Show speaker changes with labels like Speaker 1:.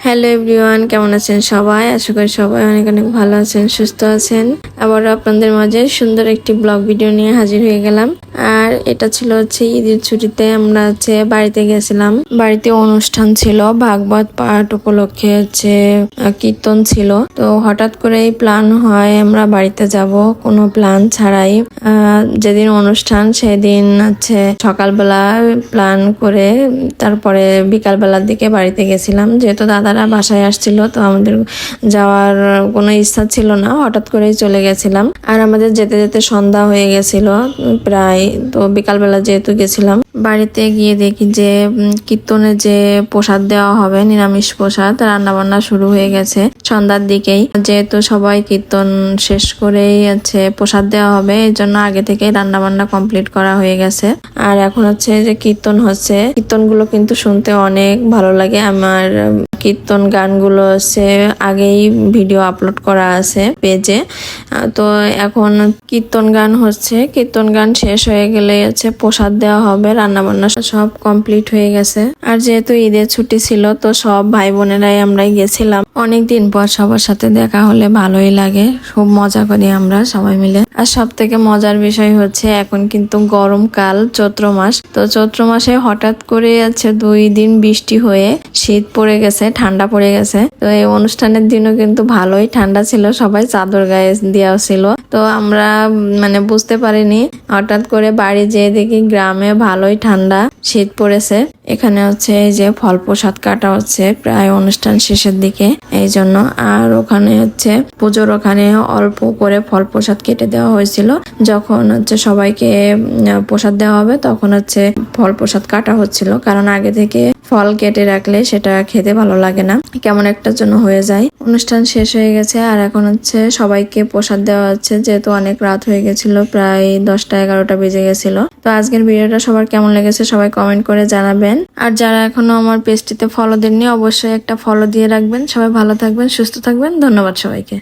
Speaker 1: Hello everyone, কেমন আছেন সবাই? আশা করি সবাই অনেক অনেক ভালো আছেন, সুস্থ আছেন। আবার আপনাদের মাঝে সুন্দর একটি ব্লগ ভিডিও নিয়ে হাজির হয়ে গেলাম। আর এটা ছিল ঈদের ছুটিতে আমরা বাড়িতে গেছিলাম। বাড়িতে অনুষ্ঠান ছিল, ভাগবত পাঠ উপলক্ষে কীর্তন ছিল। তো হঠাৎ করেই প্ল্যান হয় আমরা বাড়িতে যাব, কোনো প্ল্যান ছাড়াই। যেদিন অনুষ্ঠান সেদিন সকালবেলা প্ল্যান করে তারপরে বিকালবেলার দিকে বাড়িতে গেছিলাম। যেহেতু দাদারা বাসায় আসছিল, তো আমাদের যাওয়ার কোনো ইচ্ছা ছিল না, হঠাৎ করেই চলে গেছিলাম। আর আমাদের যেতে যেতে সন্ধ্যা হয়ে গেছিল প্রায়। তো বিকালবেলা যেহেতু গেছিলাম, বাড়িতে গিয়ে দেখি যে কীর্তনে যে প্রসাদ দেওয়া হবে, নিরামিষ প্রসাদ, রান্না বান্না শুরু হয়ে গেছে সন্ধ্যার দিকেই। যেহেতু সবাই কীর্তন শেষ করেই প্রসাদ দেওয়া হবে, এই জন্য আগে থেকেই রান্না বান্না কমপ্লিট করা হয়ে গেছে। আর এখন যে কীর্তন হচ্ছে, কীর্তনগুলো কিন্তু শুনতে অনেক ভালো লাগে আমার। কীর্তন গানগুলো আগেই ভিডিও আপলোড করা আছে পেজে। তো এখন কীর্তন গান হচ্ছে, কীর্তন গান শেষ হয়ে গেলে প্রসাদ দেওয়া হবে, রান্না বান্না সব কমপ্লিট হয়ে গেছে। আর যেহেতু ঈদের ছুটি ছিল, তো সব ভাই বোনেরাই আমরাই গেছিলাম। অনেকদিন পর সবার সাথে দেখা হলে ভালোই লাগে, খুব মজা করি আমরা সবাই মিলে। আর সব থেকে মজার বিষয় এখন কিন্তু গরমকাল, চৈত্র মাস। তো চৈত্র মাসে হঠাৎ করে 2 দিন বৃষ্টি হয়ে শীত পড়ে গেছে, ঠান্ডা পড়ে গেছে। তো এই অনুষ্ঠানের দিনও কিন্তু ভালোই ঠান্ডা ছিল, সবাই চাদর গায়ে দেওয়া ছিল। তো আমরা বুঝতে পারিনি, হঠাৎ করে বাড়ি যেয়ে দেখি গ্রামে ভালোই ঠান্ডা, শীত পড়েছে। এখানে এই যে ফল প্রসাদ কাটা হচ্ছে প্রায় অনুষ্ঠান শেষের দিকে, এই জন্য। আর ওখানে পুজোর ওখানে অল্প করে ফল প্রসাদ কেটে দেওয়া হয়েছিল। যখন সবাইকে প্রসাদ দেওয়া হবে, তখন ফল প্রসাদ কাটা হচ্ছিল, কারণ আগে থেকে ফল কেটে রাখলে সেটা খেতে ভালো লাগে না, কেমন একটা জন্য হয়ে যায়। অনুষ্ঠান শেষ হয়ে গেছে, আর এখন সবাইকে প্রসাদ দেওয়া হচ্ছে। যেহেতু অনেক রাত হয়ে গেছিল, প্রায় 10টা-11টা বেজে গেছিল। তো আজকের ভিডিওটা সবার কেমন লেগেছে সবাই কমেন্ট করে জানাবেন। আর যারা এখনো আমার পেজটিতে ফলো দেননি, অবশ্যই একটা ফলো দিয়ে রাখবেন। সবাই ভালো থাকবেন, সুস্থ থাকবেন। ধন্যবাদ সবাইকে।